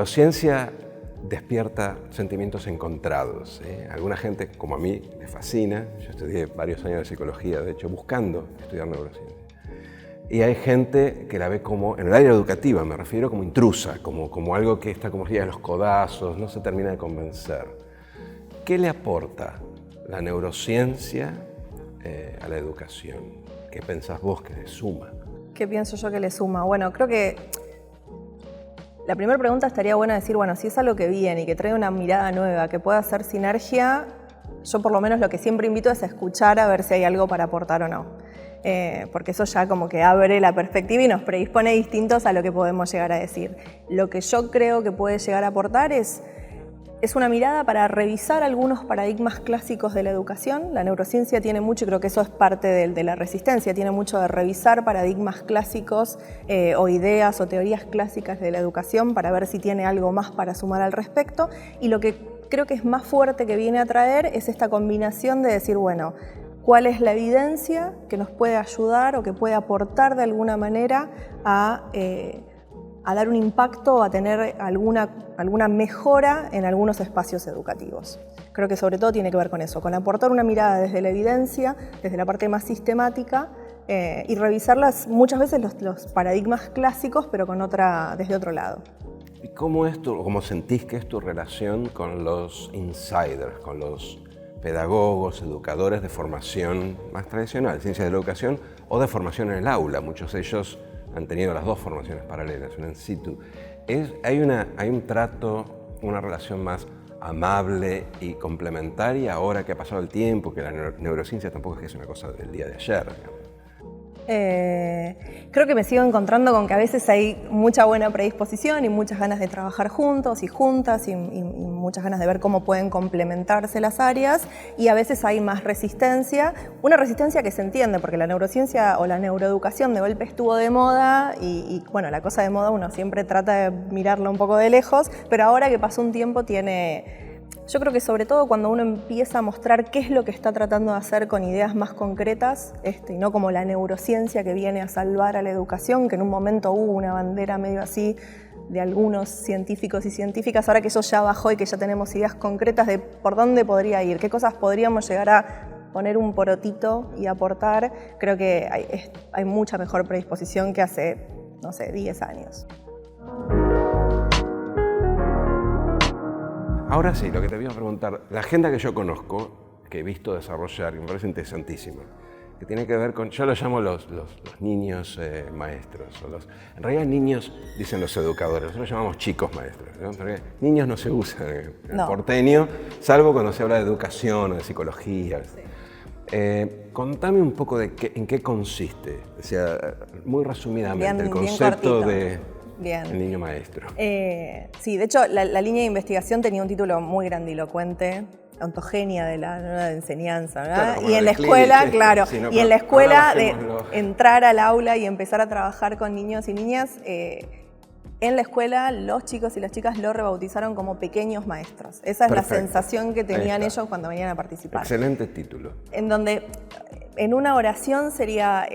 neurociencia despierta sentimientos encontrados. Alguna gente, como a mí, me fascina. Yo estudié varios años de psicología, de hecho, buscando estudiar neurociencia. Y hay gente que la ve como, en el área educativa me refiero, como intrusa, como algo que está como si a los codazos, no se termina de convencer. ¿Qué le aporta la neurociencia a la educación? ¿Qué pensás vos que le suma? ¿Qué pienso yo que le suma? Bueno, creo que la primera pregunta estaría buena decir, bueno, si es algo que viene y que trae una mirada nueva, que pueda hacer sinergia, yo por lo menos lo que siempre invito es a escuchar a ver si hay algo para aportar o no. Porque eso ya como que abre la perspectiva y nos predispone distintos a lo que podemos llegar a decir. Lo que yo creo que puede llegar a aportar es una mirada para revisar algunos paradigmas clásicos de la educación. La neurociencia tiene mucho, y creo que eso es parte de la resistencia, tiene mucho de revisar paradigmas clásicos o ideas o teorías clásicas de la educación para ver si tiene algo más para sumar al respecto. Y lo que creo que es más fuerte que viene a traer es esta combinación de decir, bueno, ¿cuál es la evidencia que nos puede ayudar o que puede aportar de alguna manera a dar un impacto o a tener alguna mejora en algunos espacios educativos? Creo que sobre todo tiene que ver con eso, con aportar una mirada desde la evidencia, desde la parte más sistemática y revisarlas muchas veces los paradigmas clásicos, pero desde otro lado. ¿Y cómo sentís que es tu relación con los insiders, con los pedagogos, educadores de formación más tradicional, ciencia de la educación o de formación en el aula? Muchos de ellos han tenido las dos formaciones paralelas, una in situ. Hay un trato, una relación más amable y complementaria ahora que ha pasado el tiempo, que la neurociencia tampoco es que es una cosa del día de ayer, digamos. Creo que me sigo encontrando con que a veces hay mucha buena predisposición y muchas ganas de trabajar juntos y juntas y muchas ganas de ver cómo pueden complementarse las áreas, y a veces hay más resistencia, una resistencia que se entiende porque la neurociencia o la neuroeducación de golpe estuvo de moda y bueno, la cosa de moda uno siempre trata de mirarla un poco de lejos, pero ahora que pasó un tiempo yo creo que sobre todo cuando uno empieza a mostrar qué es lo que está tratando de hacer con ideas más concretas, y no como la neurociencia que viene a salvar a la educación, que en un momento hubo una bandera medio así de algunos científicos y científicas, ahora que eso ya bajó y que ya tenemos ideas concretas de por dónde podría ir, qué cosas podríamos llegar a poner un porotito y aportar, creo que hay mucha mejor predisposición que hace, no sé, 10 años. Ahora sí, lo que te voy a preguntar, la agenda que yo conozco, que he visto desarrollar, y me parece interesantísima, que tiene que ver con, yo lo llamo los niños maestros, en realidad niños, dicen los educadores, nosotros los llamamos chicos maestros, ¿no? Porque niños no se usan en el porteño, salvo cuando se habla de educación o de psicología. Sí. Contame un poco en qué consiste, o sea, muy resumidamente, el concepto de... Bien. El niño maestro. Sí, de hecho la línea de investigación tenía un título muy grandilocuente, ontogenia de la enseñanza, ¿verdad? Claro, y en la escuela, clínica, claro, sí, no, y en la escuela de bajémoslo. Entrar al aula y empezar a trabajar con niños y niñas, en la escuela los chicos y las chicas lo rebautizaron como pequeños maestros. Esa es Perfecto. La sensación que tenían ellos cuando venían a participar. Excelente título. En donde en una oración sería...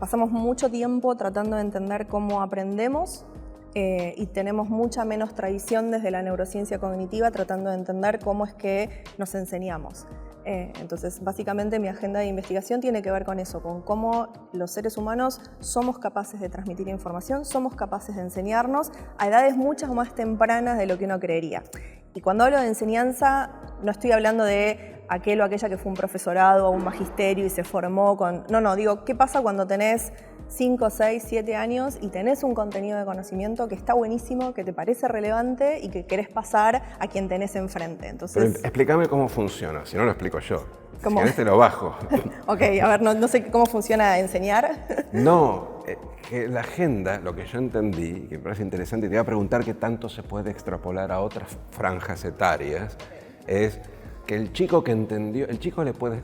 Pasamos mucho tiempo tratando de entender cómo aprendemos y tenemos mucha menos tradición desde la neurociencia cognitiva tratando de entender cómo es que nos enseñamos. Entonces, básicamente mi agenda de investigación tiene que ver con eso, con cómo los seres humanos somos capaces de transmitir información, somos capaces de enseñarnos a edades mucho más tempranas de lo que uno creería. Y cuando hablo de enseñanza, no estoy hablando de aquel o aquella que fue un profesorado o un magisterio y se formó con... No, digo, ¿qué pasa cuando tenés 5, 6, 7 años y tenés un contenido de conocimiento que está buenísimo, que te parece relevante y que querés pasar a quien tenés enfrente? Entonces, pero explícame cómo funciona, si no lo explico yo. ¿Cómo? Si querés te lo bajo. Ok, a ver, no sé cómo funciona enseñar. No, que la agenda, lo que yo entendí, que me parece interesante, y te voy a preguntar qué tanto se puede extrapolar a otras franjas etarias, es que el chico que entendió,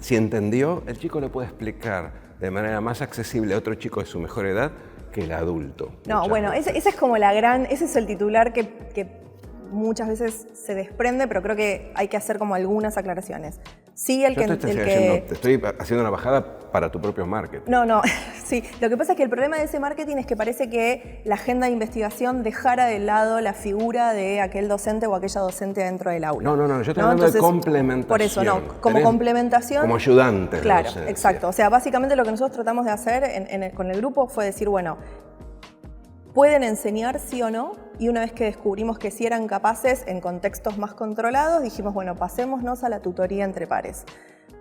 si entendió, el chico le puede explicar de manera más accesible a otro chico de su mejor edad que el adulto. No, bueno, ese es como ese es el titular que muchas veces se desprende, pero creo que hay que hacer como algunas aclaraciones. Sí, el Yo que... te estoy haciendo una bajada para tu propio marketing. No, sí. Lo que pasa es que el problema de ese marketing es que parece que la agenda de investigación dejara de lado la figura de aquel docente o aquella docente dentro del aula. No, yo estoy hablando de complementación. Por eso, como complementación. Como ayudante. Claro, exacto. O sea, básicamente lo que nosotros tratamos de hacer con el grupo fue decir, bueno, pueden enseñar sí o no, y una vez que descubrimos que sí eran capaces en contextos más controlados, dijimos, bueno, pasémonos a la tutoría entre pares.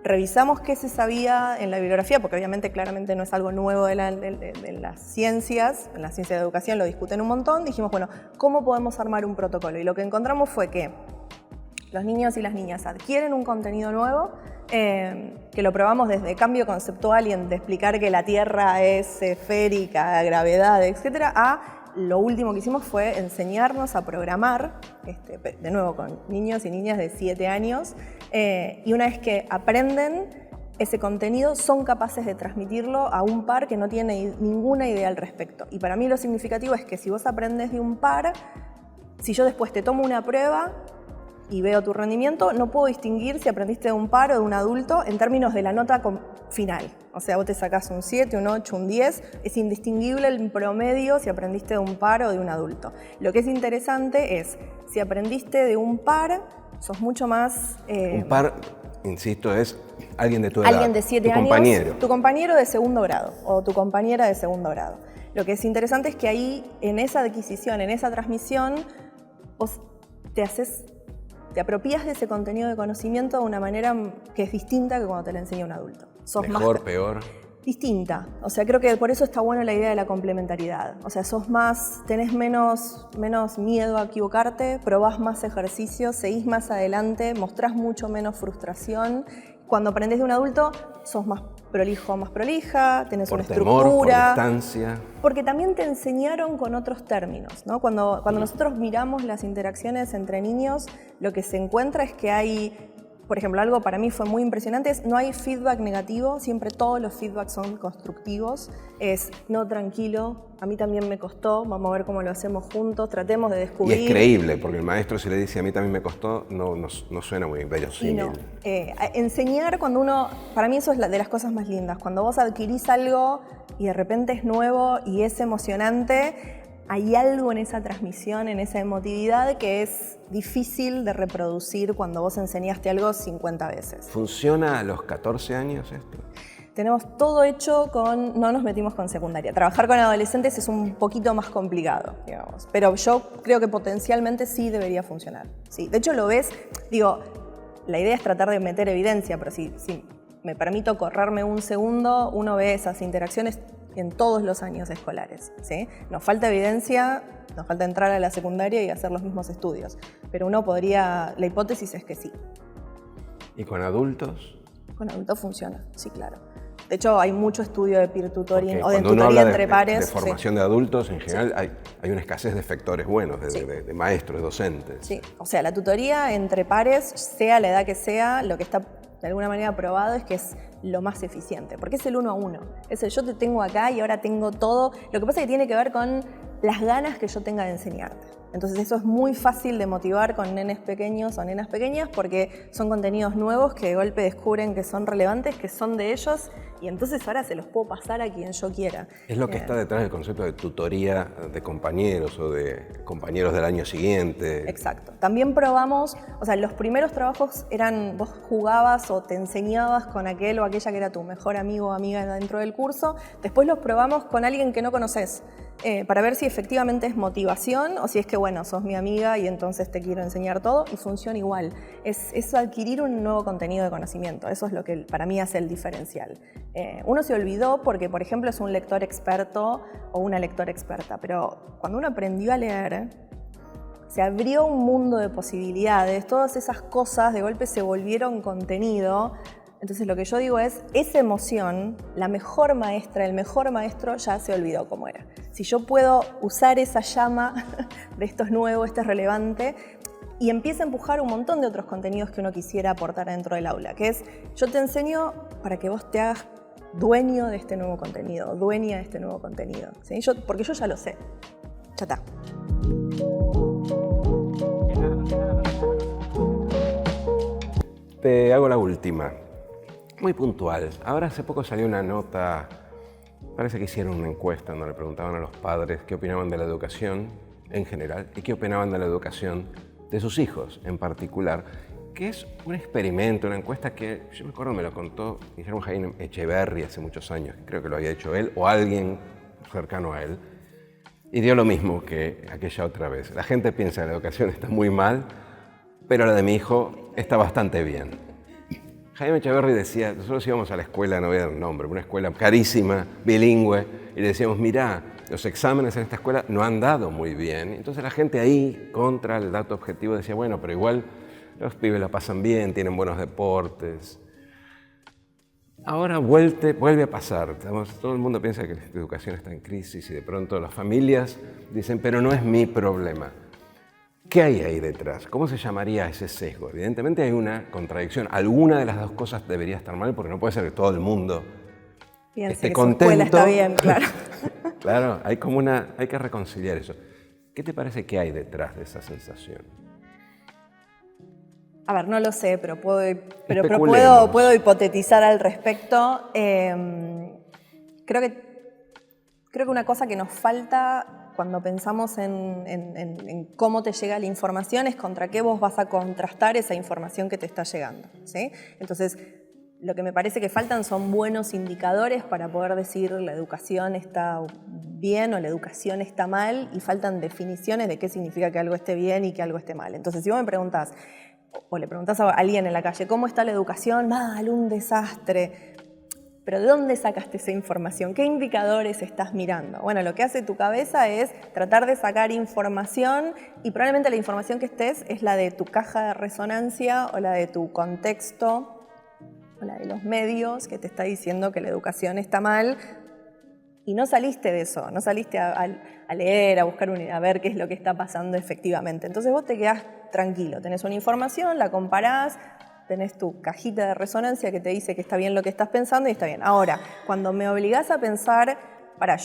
Revisamos qué se sabía en la bibliografía, porque obviamente claramente no es algo nuevo de las ciencias, en la ciencia de educación lo discuten un montón, dijimos, bueno, ¿cómo podemos armar un protocolo? Y lo que encontramos fue que los niños y las niñas adquieren un contenido nuevo, que lo probamos desde cambio conceptual y de explicar que la Tierra es esférica, gravedad, etcétera, a lo último que hicimos fue enseñarnos a programar, de nuevo con niños y niñas de 7 años, y una vez que aprenden ese contenido son capaces de transmitirlo a un par que no tiene ninguna idea al respecto. Y para mí lo significativo es que si vos aprendes de un par, si yo después te tomo una prueba y veo tu rendimiento, no puedo distinguir si aprendiste de un par o de un adulto en términos de la nota final. O sea, vos te sacás un 7, un 8, un 10, es indistinguible el promedio si aprendiste de un par o de un adulto. Lo que es interesante es, si aprendiste de un par, sos mucho más... un par, insisto, es alguien de tu edad. Alguien de 7 años. Compañero. Tu compañero de segundo grado o tu compañera de segundo grado. Lo que es interesante es que ahí, en esa adquisición, en esa transmisión, vos te apropias de ese contenido de conocimiento de una manera que es distinta que cuando te lo enseña un adulto. Sos mejor, peor. Distinta. O sea, creo que por eso está buena la idea de la complementariedad. O sea, tenés menos miedo a equivocarte, probás más ejercicios, seguís más adelante, mostrás mucho menos frustración. Cuando aprendés de un adulto, sos más prolijo, más prolija, tenés una estructura. Por distancia. Porque también te enseñaron con otros términos, ¿no? Cuando nosotros miramos las interacciones entre niños, lo que se encuentra es que hay, por ejemplo, algo para mí fue muy impresionante, es no hay feedback negativo, siempre todos los feedbacks son constructivos, es no, tranquilo, a mí también me costó, vamos a ver cómo lo hacemos juntos, tratemos de descubrir. Y es creíble, porque el maestro si le dice a mí también me costó, no suena muy verosímil. No. Enseñar cuando uno, para mí eso es de las cosas más lindas, cuando vos adquirís algo y de repente es nuevo y es emocionante, hay algo en esa transmisión, en esa emotividad que es difícil de reproducir cuando vos enseñaste algo 50 veces. ¿Funciona a los 14 años esto? Tenemos todo hecho no nos metimos con secundaria. Trabajar con adolescentes es un poquito más complicado, digamos. Pero yo creo que potencialmente sí debería funcionar. Sí. De hecho lo ves, la idea es tratar de meter evidencia, pero si me permito correrme un segundo, uno ve esas interacciones en todos los años escolares, ¿sí? Nos falta evidencia, nos falta entrar a la secundaria y hacer los mismos estudios, pero la hipótesis es que sí. ¿Y con adultos? Con adultos funciona, sí, claro. De hecho, hay mucho estudio de peer tutoring o de tutoría tutoría entre pares. De formación de adultos, en general, hay una escasez de efectores buenos, de maestros, de docentes. Sí, o sea, la tutoría entre pares, sea la edad que sea, lo que está de alguna manera probado es que es lo más eficiente, porque es el 1 a 1. Es el yo te tengo acá y ahora tengo todo. Lo que pasa es que tiene que ver con las ganas que yo tenga de enseñarte. Entonces eso es muy fácil de motivar con nenes pequeños o nenas pequeñas porque son contenidos nuevos que de golpe descubren que son relevantes, que son de ellos y entonces ahora se los puedo pasar a quien yo quiera. Es lo que está detrás del concepto de tutoría de compañeros o de compañeros del año siguiente. Exacto. También probamos, o sea, los primeros trabajos eran vos jugabas o te enseñabas con aquel o aquella que era tu mejor amigo o amiga dentro del curso. Después los probamos con alguien que no conoces. Para ver si efectivamente es motivación o si es que, bueno, sos mi amiga y entonces te quiero enseñar todo y funciona igual. Es adquirir un nuevo contenido de conocimiento. Eso es lo que para mí hace el diferencial. Uno se olvidó porque, por ejemplo, es un lector experto o una lectora experta, pero cuando uno aprendió a leer, se abrió un mundo de posibilidades, todas esas cosas de golpe se volvieron contenido. Entonces lo que yo digo es, esa emoción, la mejor maestra, el mejor maestro ya se olvidó cómo era. Si yo puedo usar esa llama de esto es nuevo, esto es relevante, y empieza a empujar un montón de otros contenidos que uno quisiera aportar dentro del aula, que es, yo te enseño para que vos te hagas dueño de este nuevo contenido, dueña de este nuevo contenido, ¿sí? Porque yo ya lo sé, ya está. Te hago la última, muy puntual. Ahora hace poco salió una nota, parece que hicieron una encuesta donde le preguntaban a los padres qué opinaban de la educación en general y qué opinaban de la educación de sus hijos en particular, que es un experimento, una encuesta que yo me acuerdo me lo contó Guillermo Jaime Echeverri hace muchos años, creo que lo había hecho él o alguien cercano a él, y dio lo mismo que aquella otra vez. La gente piensa que la educación está muy mal, pero la de mi hijo está bastante bien. Jaime Echeverri decía, nosotros íbamos a la escuela, no voy a dar un nombre, una escuela carísima, bilingüe, y le decíamos, mirá, los exámenes en esta escuela no han dado muy bien. Entonces la gente ahí, contra el dato objetivo, decía, bueno, pero igual los pibes la pasan bien, tienen buenos deportes. Ahora vuelve a pasar. Todo el mundo piensa que la educación está en crisis y de pronto las familias dicen, pero no es mi problema. ¿Qué hay ahí detrás? ¿Cómo se llamaría ese sesgo? Evidentemente hay una contradicción. Alguna de las dos cosas debería estar mal porque no puede ser que todo el mundo esté contento. Su escuela está bien, claro. Claro, hay que reconciliar eso. ¿Qué te parece que hay detrás de esa sensación? A ver, no lo sé, pero puedo hipotetizar al respecto. Creo que una cosa que nos falta cuando pensamos en cómo te llega la información es contra qué vos vas a contrastar esa información que te está llegando, ¿sí? Entonces, lo que me parece que faltan son buenos indicadores para poder decir la educación está bien o la educación está mal, y faltan definiciones de qué significa que algo esté bien y que algo esté mal. Entonces, si vos me preguntás, o le preguntás a alguien en la calle, ¿cómo está la educación? Mal, un desastre. Pero ¿de dónde sacaste esa información? ¿Qué indicadores estás mirando? Bueno, lo que hace tu cabeza es tratar de sacar información, y probablemente la información que estés es la de tu caja de resonancia o la de tu contexto o la de los medios que te está diciendo que la educación está mal, y no saliste de eso, no saliste a leer, a buscar, a ver qué es lo que está pasando efectivamente. Entonces vos te quedás tranquilo, tenés una información, la comparás, tenés tu cajita de resonancia que te dice que está bien lo que estás pensando y está bien. Ahora, cuando me obligás a pensar,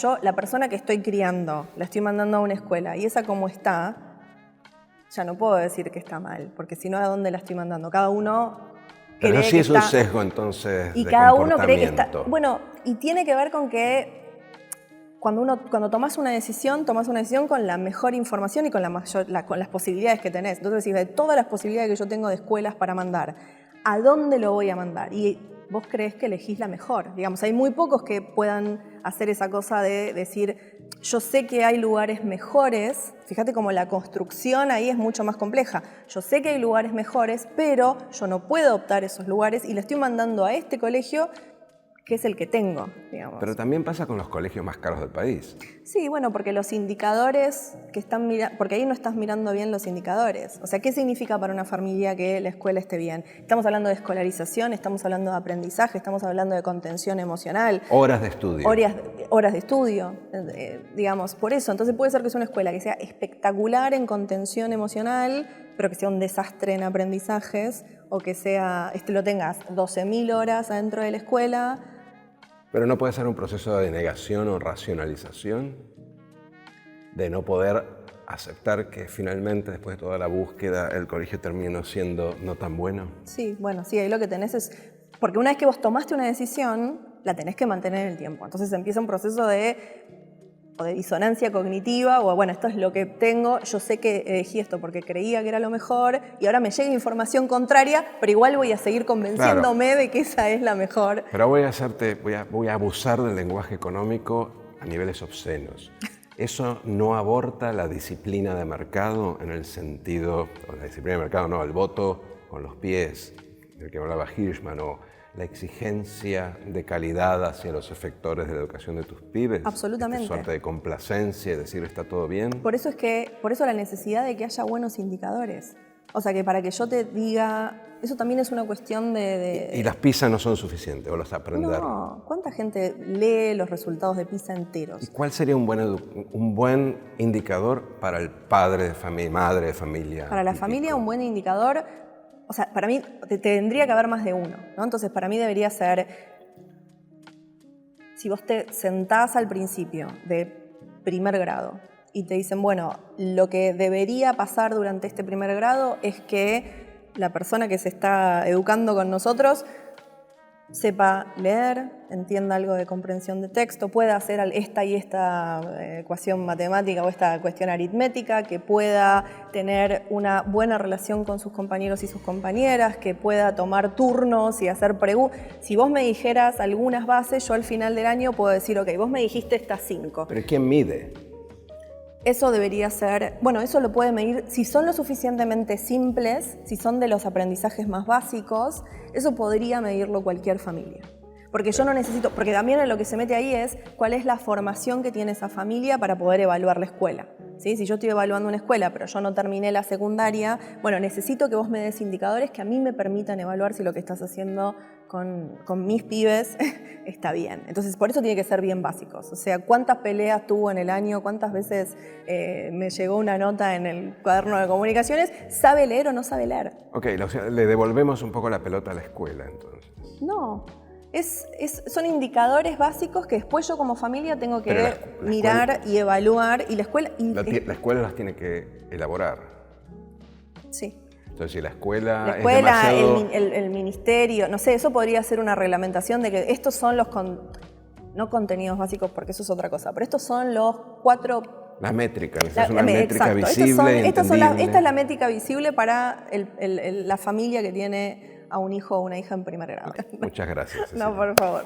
yo, la persona que estoy criando, la estoy mandando a una escuela y esa como está, ya no puedo decir que está mal, porque si no, ¿a dónde la estoy mandando? Cada uno cree Pero sí que es un está, sesgo entonces y de cada comportamiento. uno cree que está. Bueno, y tiene que ver con que cuando tomas una decisión con la mejor información y con las posibilidades que tenés. Entonces decís, de todas las posibilidades que yo tengo de escuelas para mandar, ¿a dónde lo voy a mandar? Y vos creés que elegís la mejor. Digamos, hay muy pocos que puedan hacer esa cosa de decir, yo sé que hay lugares mejores. Fíjate cómo la construcción ahí es mucho más compleja. Yo sé que hay lugares mejores, pero yo no puedo optar esos lugares y le estoy mandando a este colegio que es el que tengo, digamos. Pero también pasa con los colegios más caros del país. Sí, bueno, porque los indicadores que están mirando, porque ahí no estás mirando bien los indicadores. O sea, ¿qué significa para una familia que la escuela esté bien? Estamos hablando de escolarización, estamos hablando de aprendizaje, estamos hablando de contención emocional. Horas de estudio. Horas de estudio, digamos, por eso. Entonces puede ser que sea una escuela que sea espectacular en contención emocional, pero que sea un desastre en aprendizajes, o que sea, lo tengas 12.000 horas adentro de la escuela. Pero no puede ser un proceso de negación o racionalización, de no poder aceptar que finalmente, después de toda la búsqueda, el colegio terminó siendo no tan bueno. Sí, bueno, sí, ahí lo que tenés es, porque una vez que vos tomaste una decisión, la tenés que mantener en el tiempo. Entonces empieza un proceso de disonancia cognitiva, o bueno, esto es lo que tengo, yo sé que elegí esto porque creía que era lo mejor, y ahora me llega información contraria, pero igual voy a seguir convenciéndome de que esa es la mejor. Pero voy a abusar del lenguaje económico a niveles obscenos. ¿Eso no aborta la disciplina de mercado en el sentido, o la disciplina de mercado no, el voto con los pies, del que hablaba Hirschman, o la exigencia de calidad hacia los efectores de la educación de tus pibes? Absolutamente. Esta suerte de complacencia y decir está todo bien. Por eso la necesidad de que haya buenos indicadores. O sea, que para que yo te diga, eso también es una cuestión de... ¿Y las PISA no son suficientes o los aprender? No, ¿cuánta gente lee los resultados de PISA enteros? ¿Y cuál sería un buen indicador para el padre de familia, madre de familia? Para la familia, un buen indicador, o sea, para mí tendría que haber más de uno, ¿no? Entonces, para mí debería ser, si vos te sentás al principio de primer grado y te dicen, bueno, lo que debería pasar durante este primer grado es que la persona que se está educando con nosotros sepa leer, entienda algo de comprensión de texto, pueda hacer esta y esta ecuación matemática o esta cuestión aritmética, que pueda tener una buena relación con sus compañeros y sus compañeras, que pueda tomar turnos y hacer preguntas. Si vos me dijeras algunas bases, yo al final del año puedo decir, ok, vos me dijiste estas 5. ¿Pero quién mide? Eso debería ser, bueno, eso lo puede medir, si son lo suficientemente simples, si son de los aprendizajes más básicos, eso podría medirlo cualquier familia. Porque yo no necesito, porque también en lo que se mete ahí es cuál es la formación que tiene esa familia para poder evaluar la escuela. ¿Sí? Si yo estoy evaluando una escuela, pero yo no terminé la secundaria, bueno, necesito que vos me des indicadores que a mí me permitan evaluar si lo que estás haciendo con mis pibes está bien. Entonces, por eso tiene que ser bien básicos. O sea, ¿cuántas peleas tuvo en el año? ¿Cuántas veces me llegó una nota en el cuaderno de comunicaciones? ¿Sabe leer o no sabe leer? Ok, o sea, le devolvemos un poco la pelota a la escuela, entonces. No. Son indicadores básicos que después yo como familia tengo que mirar y evaluar, y la escuela... La escuela las tiene que elaborar. Sí. Entonces, si la escuela es demasiado... el ministerio, no sé, eso podría ser una reglamentación de que estos son los... no contenidos básicos, porque eso es otra cosa, pero estos son los 4... La métrica, necesitas una métrica visible, esta es la métrica visible para la familia que tiene a un hijo o una hija en primer grado. Muchas gracias, No, por favor.